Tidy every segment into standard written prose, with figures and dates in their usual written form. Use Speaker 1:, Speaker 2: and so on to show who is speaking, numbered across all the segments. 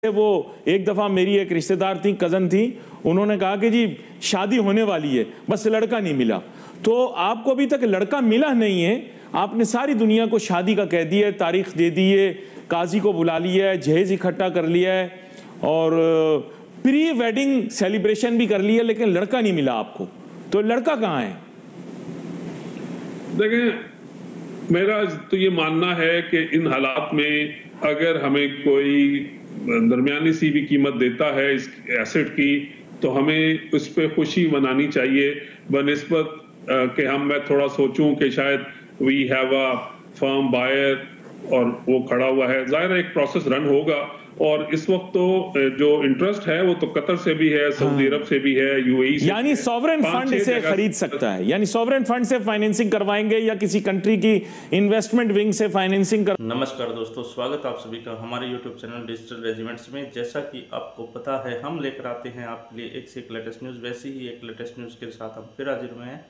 Speaker 1: वो एक दफ़ा मेरी एक रिश्तेदार थी, कज़न थी, उन्होंने कहा कि जी शादी होने वाली है, बस लड़का नहीं मिला। तो आपको अभी तक लड़का मिला नहीं है, आपने सारी दुनिया को शादी का कह दिया, तारीख दे दी है, काजी को बुला लिया है, जहेज इकट्ठा कर लिया है और प्री वेडिंग सेलिब्रेशन भी कर लिया, लेकिन लड़का नहीं मिला आपको। तो लड़का कहाँ है?
Speaker 2: देखें, मेरा तो ये मानना है कि इन हालात में अगर हमें कोई दरमियानी सी भी कीमत देता है इस एसेट की, तो हमें उस पर खुशी मनानी चाहिए बनिस्बत कि मैं थोड़ा सोचूं कि शायद we have a firm buyer और वो खड़ा हुआ है। जाहिर है एक प्रोसेस रन होगा, और इस वक्त तो जो इंटरेस्ट है वो तो कतर से भी है, सऊदी अरब से भी है, यूएई से,
Speaker 1: यानी सॉवरेन फंड इसे खरीद सकता है, यानी सॉवरेन फंड से फाइनेंसिंग करवाएंगे या किसी कंट्री की इन्वेस्टमेंट विंग से फाइनेंसिंग कर।
Speaker 3: नमस्कार दोस्तों, स्वागत आप सभी का हमारे यूट्यूब चैनल डिजिटल रेजिमेंट्स में। जैसा कि आपको पता है, हम लेकर आते हैं आपके लिए एक से एक लेटेस्ट न्यूज़। वैसे ही एक लेटेस्ट न्यूज़ के साथ हम फिर हाजिर हुए हैं,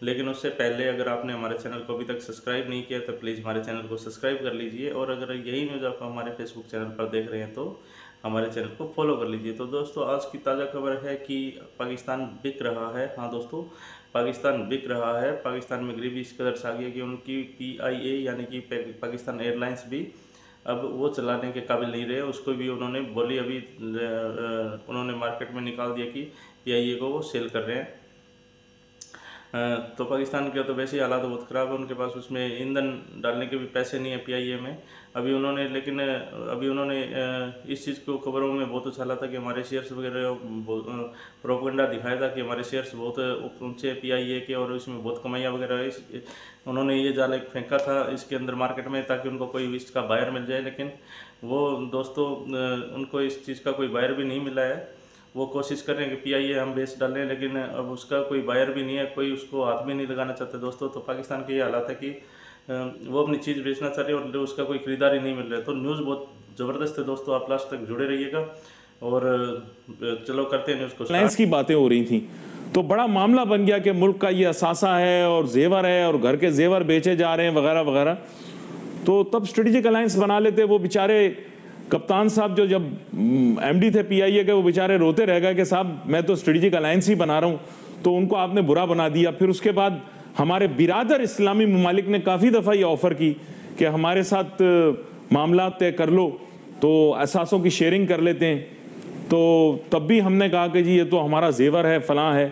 Speaker 3: लेकिन उससे पहले अगर आपने हमारे चैनल को अभी तक सब्सक्राइब नहीं किया तो प्लीज़ हमारे चैनल को सब्सक्राइब कर लीजिए, और अगर यही न्यूज़ आप हमारे फेसबुक चैनल पर देख रहे हैं तो हमारे चैनल को फॉलो कर लीजिए। तो दोस्तों, आज की ताज़ा खबर है कि पाकिस्तान बिक रहा है। हाँ दोस्तों, पाकिस्तान बिक रहा है। पाकिस्तान में गरीबी इस कदर से आ गई कि उनकी PIA यानी कि पाकिस्तान एयरलाइंस भी अब वो चलाने के काबिल नहीं रहे। उसको भी उन्होंने बोली, अभी उन्होंने मार्केट में निकाल दिया कि PIA को वो सेल कर रहे हैं। तो पाकिस्तान के तो वैसे ही हालात बहुत ख़राब है, उनके पास उसमें ईंधन डालने के भी पैसे नहीं है PIA में। अभी उन्होंने इस चीज़ को खबरों में बहुत उछाला था कि हमारे शेयर्स वगैरह प्रोपेगेंडा दिखाया था कि हमारे शेयर्स बहुत ऊंचे PIA के और इसमें बहुत कमाइयाँ वगैरह है। उन्होंने ये जाल एक फेंका था इसके अंदर मार्केट में ताकि उनको कोई इसका बायर मिल जाए, लेकिन वो दोस्तों उनको इस चीज़ का कोई बायर भी नहीं मिला है। वो कोशिश कर रहे हैं कि PIA हम बेच डालें, लेकिन अब उसका कोई बायर भी नहीं है, कोई उसको हाथ भी नहीं लगाना चाहते दोस्तों। तो पाकिस्तान के ये हालात है कि वो अपनी चीज़ बेचना चाह रहे हैं और उसका कोई खरीदारी नहीं मिल रहा है। तो न्यूज़ बहुत ज़बरदस्त है दोस्तों, आप लास्ट तक जुड़े रहिएगा। और चलो करते हैं न्यूज़ को।
Speaker 1: रिलायंस की बातें हो रही थी तो बड़ा मामला बन गया कि मुल्क का ये असासा है और जेवर है और घर के जेवर बेचे जा रहे हैं वगैरह वगैरह। तो तब स्ट्रेटेजिक अलायंस बना लेते। वो बेचारे कप्तान साहब जो जब MD थे PIA के, वो बेचारे रोते रह गए कि साहब मैं तो स्ट्रेटेजिक अलायंस ही बना रहा हूँ। तो उनको आपने बुरा बना दिया। फिर उसके बाद हमारे बिरादर इस्लामी ममालिक ने काफ़ी दफ़ा ये ऑफ़र की कि हमारे साथ मामला तय कर लो तो असासों की शेयरिंग कर लेते हैं। तो तब भी हमने कहा कि जी ये तो हमारा जेवर है, फलां है।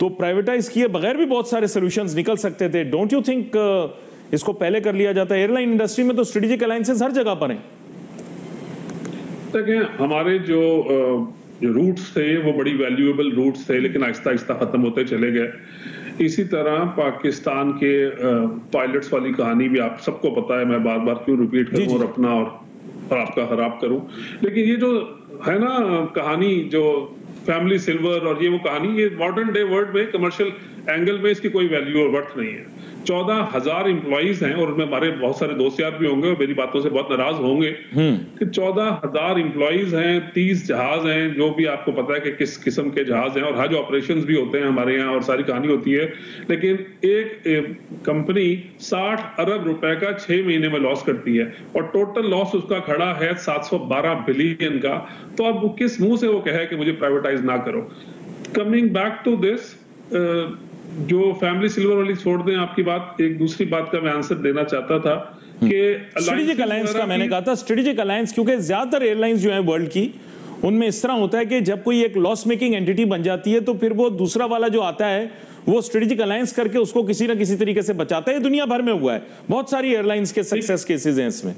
Speaker 1: तो प्राइवेटाइज किए बगैर भी बहुत सारे सोल्यूशंस निकल सकते थे। डोंट यू थिंक इसको पहले कर लिया जाता है? एयरलाइन इंडस्ट्री में तो स्ट्रेटेजिक अलायंसेस हर जगह पर हैं।
Speaker 2: देखें, हमारे जो रूट्स थे वो बड़ी वैल्यूएबल रूट्स थे, लेकिन आहिस्ता आहिस्ता खत्म होते चले गए। इसी तरह पाकिस्तान के पायलट्स वाली कहानी भी आप सबको पता है, मैं बार बार क्यों रिपीट करूं और अपना और आपका खराब करूं। लेकिन ये जो है ना कहानी, जो फैमिली सिल्वर और ये वो कहानी, ये मॉडर्न डे वर्ल्ड में कमर्शियल एंगल में इसकी कोई वैल्यू और वर्थ नहीं है। 14,000 एम्प्लॉइज हैं, और उनमें हमारे बहुत सारे दोस्त यार भी होंगे और मेरी बातों से बहुत नाराज होंगे कि 14,000 एम्प्लॉइज हैं, 30 जहाज हैं, जो भी आपको पता है कि किस किस्म के जहाज हैं, और हज ऑपरेशंस भी होते हैं हमारे यहाँ और सारी कहानी होती है। लेकिन एक कंपनी 60 अरब रुपए का 6 महीने में लॉस करती है, और टोटल लॉस उसका खड़ा है 712 बिलियन का। तो अब किस मुंह से वो कहे कि मुझे प्राइवेटाइज ना करो? कमिंग बैक टू दिस, जो फैमिली सिल्वर वाली छोड़ दें आपकी बात, एक दूसरी बात का मैं आंसर देना चाहता था कि
Speaker 1: स्ट्रेटेजिक अलायंस का मैंने कहा था। स्ट्रेटेजिक अलायंस, क्योंकि ज्यादातर एयरलाइंस जो है वर्ल्ड की, उनमें इस तरह होता है कि जब कोई एक लॉस मेकिंग एंटिटी बन जाती है तो फिर वो दूसरा वाला जो आता है वो स्ट्रेटेजिक अलायंस करके उसको किसी ना किसी तरीके से बचाता है। दुनिया भर में हुआ है, बहुत सारी एयरलाइंस के सक्सेस केसेस हैं इसमें।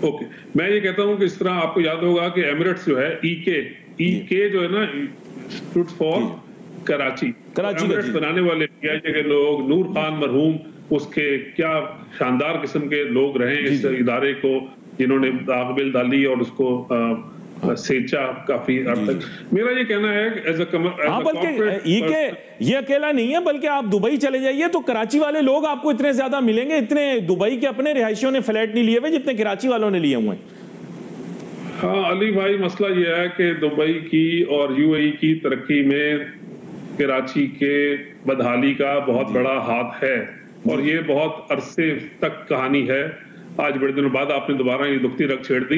Speaker 2: ओके, मैं ये कहता हूं कि इस तरह आपको याद होगा कि एमिरेट्स जो है, EK जो है ना, स्टूड फॉर कराची बनाने वाले PIA के लोग, नूर खान मरहूम, उसके क्या शानदार किस्म के लोग रहे इस इदारे को, जिन्होंने दागबिल डाली और उसको सेचा काफी हद तक। मेरा ये कहना है एज अ
Speaker 1: बल्कि ये अकेला नहीं है, बल्कि आप दुबई चले जाइए तो कराची वाले लोग आपको इतने ज्यादा मिलेंगे। इतने दुबई के अपने रिहायशियों ने फ्लैट नहीं लिए हुए जितने कराची वालों ने लिए हुए।
Speaker 2: हाँ अली भाई, मसला यह है कि दुबई की और UAE की तरक्की में कराची के बदहाली का बहुत बड़ा हाथ है, और ये बहुत अरसे तक कहानी है। आज बड़े दिनों बाद आपने दोबारा ये दुखती रग छेड़ दी।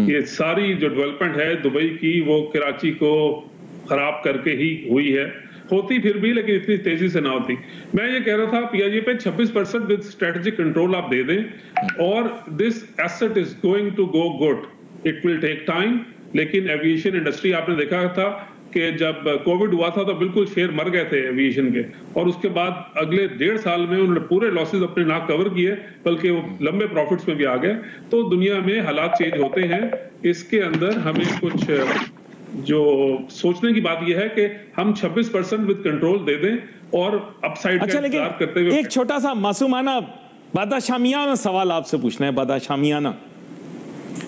Speaker 2: ये सारी जो डेवलपमेंट है दुबई की, वो कराची को खराब करके ही हुई है। होती फिर भी, लेकिन इतनी तेजी से ना होती। मैं ये कह रहा था पीआईए पे 26% विद स्ट्रेटेजिक कंट्रोल आप दे दें और this asset is going to go good. It will take time, लेकिन एविएशन इंडस्ट्री आपने देखा था कि जब कोविड हुआ था तो बिल्कुल शेयर मर गए थे एविएशन के, और उसके बाद अगले 1.5 साल में उन्होंने पूरे लॉसेस अपने ना कवर किए, बल्कि वो लंबे प्रॉफिट्स में भी आ गए। तो दुनिया में हालात चेंज होते हैं। इसके अंदर हमें कुछ जो सोचने की बात यह है कि हम 26% विद कंट्रोल दे दें और अपसाइड का इंतजार करते हुए।
Speaker 1: एक छोटा सा मासूमाना बादाशामियाना सवाल आपसे पूछना है। बादाशामियाना,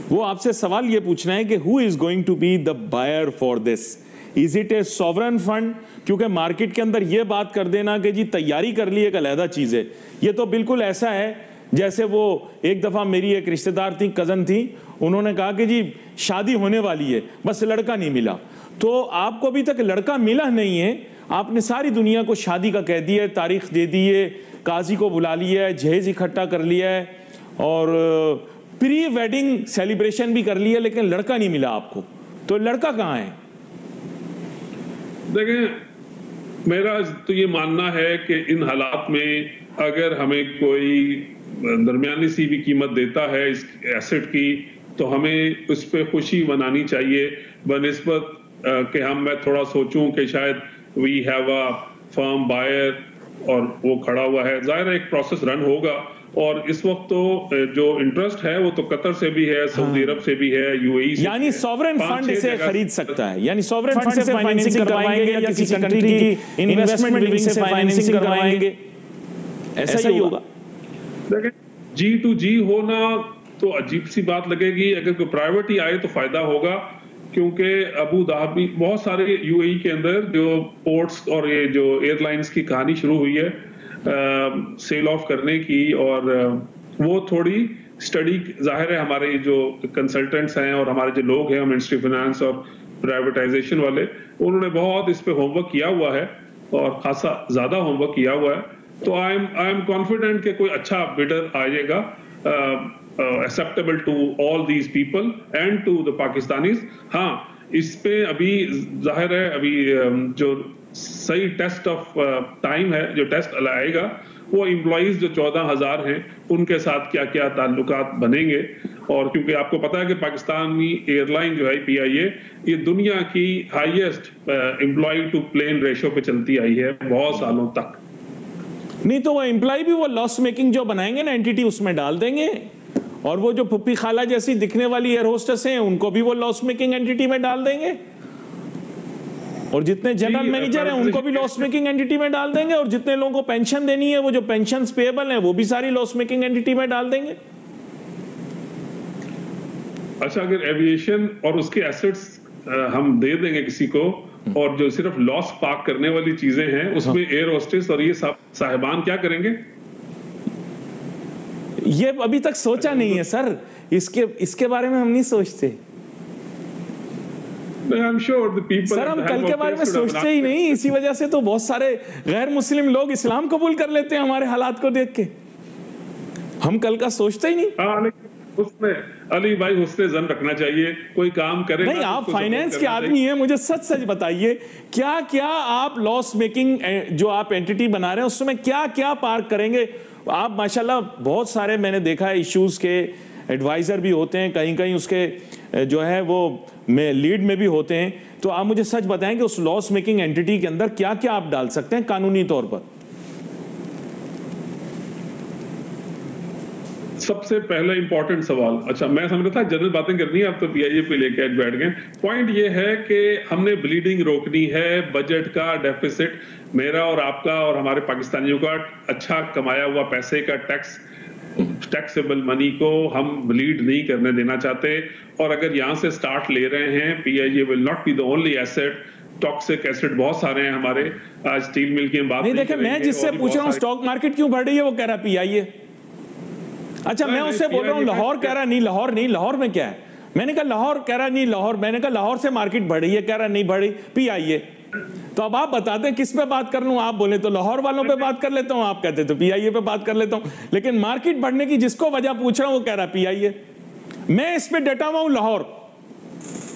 Speaker 1: वो आपसे सवाल ये पूछना है कि who is going to be the buyer for this? Is it a sovereign fund? क्योंकि मार्केट के अंदर ये बात कर देना कि जी तैयारी कर ली एक अलहदा चीज है। ये तो बिल्कुल ऐसा है जैसे वो एक दफा मेरी एक रिश्तेदार थी, कजन थी, उन्होंने कहा कि जी शादी होने वाली है, बस लड़का नहीं मिला। तो आपको अभी तक लड़का मिला नहीं है, आपने सारी दुनिया को शादी का कह दिया है, तारीख दे दी है, काजी को बुला लिया है, जहेज इकट्ठा कर लिया है और प्री वेडिंग सेलिब्रेशन भी कर लिया, लेकिन लड़का नहीं मिला आपको। तो लड़का कहाँ है?
Speaker 2: देखें, मेरा तो ये मानना है कि इन हालात में अगर हमें कोई दरमियानी सी भी कीमत देता है इस एसेट की, तो हमें उस पर खुशी मनानी चाहिए बनिस्बत कि मैं थोड़ा सोचूं कि शायद we have a firm buyer और वो खड़ा हुआ है। जाहिर है एक प्रोसेस रन होगा, और इस वक्त तो जो इंटरेस्ट है वो तो कतर से भी है, सऊदी अरब से भी है, यूएई से।
Speaker 1: यानी सॉवरेन फंड इसे खरीद सकता है, यानी सॉवरेन फंड से फाइनेंसिंग करवाएंगे या किसी कंट्री की इन्वेस्टमेंट विंग से फाइनेंसिंग करवाएंगे, ऐसा ही होगा।
Speaker 2: देखिए, G2G होना तो अजीब सी बात लगेगी। अगर कोई प्राइवेट ही आए तो फायदा होगा, क्योंकि अबू धाबी, बहुत सारे यूएई के अंदर जो पोर्ट्स और ये जो एयरलाइंस की कहानी शुरू हुई है सेल ऑफ करने की, और वो थोड़ी स्टडी, जाहिर है हमारे जो कंसल्टेंट्स हैं और हमारे जो लोग हैं मिनिस्ट्री फाइनेंस और प्राइवेटाइजेशन वाले, उन्होंने बहुत इस पे होमवर्क किया हुआ है और खासा ज्यादा होमवर्क किया हुआ है। तो आई एम कॉन्फिडेंट कि कोई अच्छा बिडर आएगा acceptable to all these people and to the Pakistanis. हाँ, इस पे अभी जाहिर है अभी जो सही टेस्ट ऑफ टाइम है, जो टेस्ट आएगा, वो एम्प्लॉइज जो 14,000 हैं उनके साथ क्या क्या ताल्लुकात बनेंगे। और क्योंकि आपको पता है कि पाकिस्तानी एयरलाइन जो है पीआईए, ये दुनिया की highest employ to plane ratio पे चलती आई है बहुत सालों तक।
Speaker 1: नहीं तो वो एम्प्लॉय भी वो लॉस मेकिंग जो बनाएंगे ना एंटिटी, उसमें डाल देंगे, और वो जो पुप्पी खाला जैसी दिखने वाली एयर होस्टेस हैं उनको भी वो लॉस मेकिंग एंटिटी में डाल देंगे, और जितने जनरल मैनेजर हैं उनको भी लॉस मेकिंग एंटिटी में डाल देंगे, और जितने लोगों को पेंशन देनी है वो जो पेंशन पेएबल है वो भी सारी लॉस मेकिंग एंटिटी में डाल देंगे।
Speaker 2: अच्छा, अगर एविएशन और उसके एसेट्स हम दे देंगे किसी को, और जो सिर्फ लॉस पार्क करने वाली चीजें हैं उसमें एयर होस्टेस और ये साहिबान क्या करेंगे?
Speaker 1: ये अभी तक सोचा नहीं है सर, इसके बारे में हम नहीं सोचते। सर हम कल के बारे में सोचते ही नहीं, इसी वजह से तो बहुत सारे गैर मुस्लिम लोग इस्लाम कबूल कर लेते हैं हमारे हालात को देख के। हम कल का सोचते ही नहीं।
Speaker 2: उसमें अली भाई हुस्ने जन रखना चाहिए, कोई काम करे
Speaker 1: नहीं। आप फाइनेंस के आदमी हैं, मुझे सच सच बताइए, क्या क्या आप लॉस मेकिंग जो आप एंटिटी बना रहे हैं उसमें क्या क्या पार्क करेंगे? आप माशाल्लाह बहुत सारे मैंने देखा है इश्यूज के एडवाइजर भी होते हैं, कहीं कहीं उसके जो है वो में लीड में भी होते हैं। तो आप मुझे सच बताएं कि उस लॉस मेकिंग एंटिटी के अंदर क्या क्या आप डाल सकते हैं कानूनी तौर पर?
Speaker 2: सबसे पहला इंपॉर्टेंट सवाल, अच्छा मैं समझ रहा था जनरल बातें करनी है, आप तो पीआईए पे लेके बैठ गए। पॉइंट ये है कि हमने ब्लीडिंग रोकनी है, बजट का डेफिसिट, मेरा और आपका और हमारे पाकिस्तानियों का अच्छा कमाया हुआ पैसे का टैक्सेबल मनी को हम ब्लीड नहीं करने देना चाहते। और अगर यहाँ से स्टार्ट ले रहे हैं, PIA will not be the only asset, toxic acid बहुत सारे हैं हमारे। आज स्टील मिल की बात
Speaker 1: नहीं, देखिए मैं जिससे पूछ रहा हूँ स्टॉक मार्केट क्यों बढ़ रही है, वो कह रहा पीआईए। अच्छा, मैं उससे बोल रहा हूँ लाहौर कह रहा नहीं, लाहौर नहीं, लाहौर में क्या है? मैंने कहा लाहौर, कह रहा नहीं लाहौर, मैंने कहा लाहौर से मार्केट बढ़ रही है, कह रहा नहीं बढ़ रही, पीआईए। तो अब आप बताते हैं किस पे बात कर लूं? आप बोले तो लाहौर वालों पे बात कर लेता हूं, आप कहते तो पीआईए पे बात कर लेता हूं। लेकिन मार्केट बढ़ने की जिसको वजह पूछ रहा हूं वो कह रहा पीआईए। मैं इस पे डटा हुआ हूं लाहौर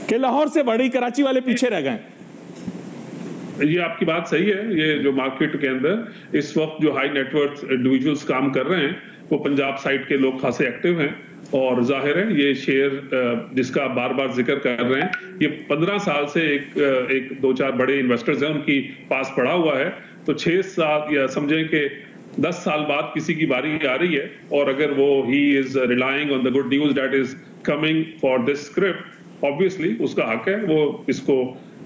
Speaker 1: कि लाहौर से बढ़ी, कराची वाले पीछे रह गए।
Speaker 2: ये आपकी बात सही है। ये जो मार्केट के अंदर इस वक्त जो हाई नेटवर्थ इंडिविजुअल्स काम कर रहे हैं वो पंजाब साइड के लोग खासे एक्टिव हैं, और जाहिर है ये शेयर जिसका आप बार बार जिक्र कर रहे हैं, ये 15 साल से एक दो चार बड़े इन्वेस्टर्स हैं उनकी पास पड़ा हुआ है। तो 6 साल या समझें कि 10 साल बाद किसी की बारी आ रही है, और अगर वो he is relying on the good news that is coming for this script, obviously उसका हक है, वो इसको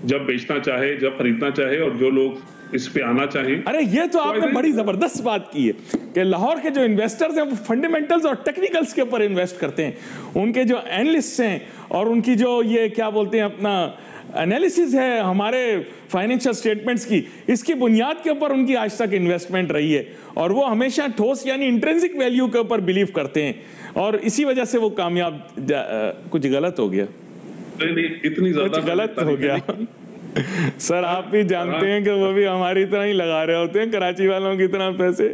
Speaker 2: जब बेचना चाहे, जब खरीदना चाहे, और जो लोग इस पे आना चाहें।
Speaker 1: अरे ये तो आपने बड़ी जबरदस्त बात की है कि लाहौर के जो इन्वेस्टर्स हैं वो फंडामेंटल्स और टेक्निकल्स के ऊपर इन्वेस्ट करते हैं। उनके जो एनालिस्ट्स हैं और उनकी जो ये क्या बोलते हैं अपना एनालिसिस है हमारे फाइनेंशियल स्टेटमेंट्स की, इसकी बुनियाद के ऊपर उनकी आज तक इन्वेस्टमेंट रही है, और वो हमेशा ठोस यानी इंट्रिंसिक वैल्यू के ऊपर बिलीव करते हैं, और इसी वजह से वो कामयाब। कुछ गलत हो गया?
Speaker 2: नहीं, इतनी ज्यादा
Speaker 1: कुछ गलत हो गया सर, आप भी जानते हैं कि वो भी हमारी तरह ही लगा रहे होते हैं कराची वालों की तरह पैसे।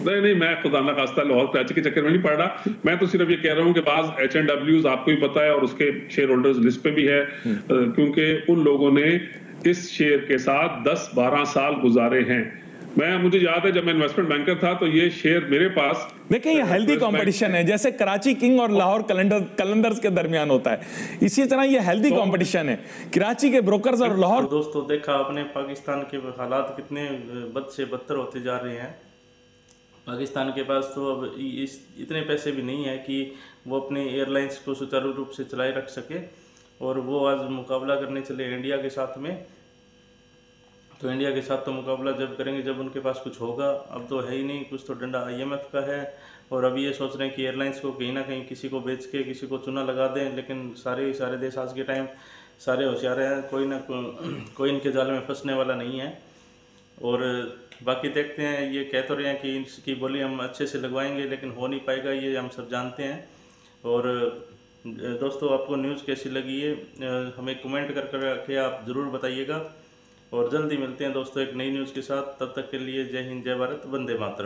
Speaker 2: नहीं, मैं खुदा ना खास्ता लाहौर कराची के चक्कर में नहीं पड़ रहा। मैं तो सिर्फ ये कह रहा हूँ कि बाज H&Ws आपको भी पता है और उसके शेयर होल्डर्स लिस्ट पे भी है, क्योंकि उन लोगों ने इस शेयर के साथ 10-12 साल गुजारे हैं। मुझे याद है जब मैं इन्वेस्टमेंट बैंकर था तो ये शेयर मेरे पास,
Speaker 1: देखिए ये हेल्दी कंपटीशन है, जैसे कराची किंग और लाहौर कलंदर्स के दरमियान होता है, इसी तरह ये हेल्दी कंपटीशन है कराची के ब्रोकर्स और लाहौर।
Speaker 3: तो दोस्तों देखा आपने पाकिस्तान के हालात कितने बद से बदतर होते जा रहे हैं। पाकिस्तान के पास तो अब इतने पैसे भी नहीं है कि वो अपने एयरलाइंस को सुचारू रूप से चलाए रख सके, और वो आज मुकाबला करने चले इंडिया के साथ में। तो इंडिया के साथ तो मुकाबला जब करेंगे जब उनके पास कुछ होगा, अब तो है ही नहीं कुछ, तो डंडा IMF का है। और अभी ये सोच रहे हैं कि एयरलाइंस को कहीं ना कहीं किसी को बेच के किसी को चुना लगा दें, लेकिन सारे देश आज के टाइम सारे होशियार हैं, कोई इनके जाल में फंसने वाला नहीं है। और बाकी देखते हैं, ये कह तो रहे हैं कि इसकी बोली हम अच्छे से लगवाएंगे, लेकिन हो नहीं पाएगा, ये हम सब जानते हैं। और दोस्तों आपको न्यूज़ कैसी लगी है हमें कमेंट करके आप ज़रूर बताइएगा, और जल्दी मिलते हैं दोस्तों एक नई न्यूज़ के साथ। तब तक के लिए जय हिंद, जय भारत, वंदे मातरम।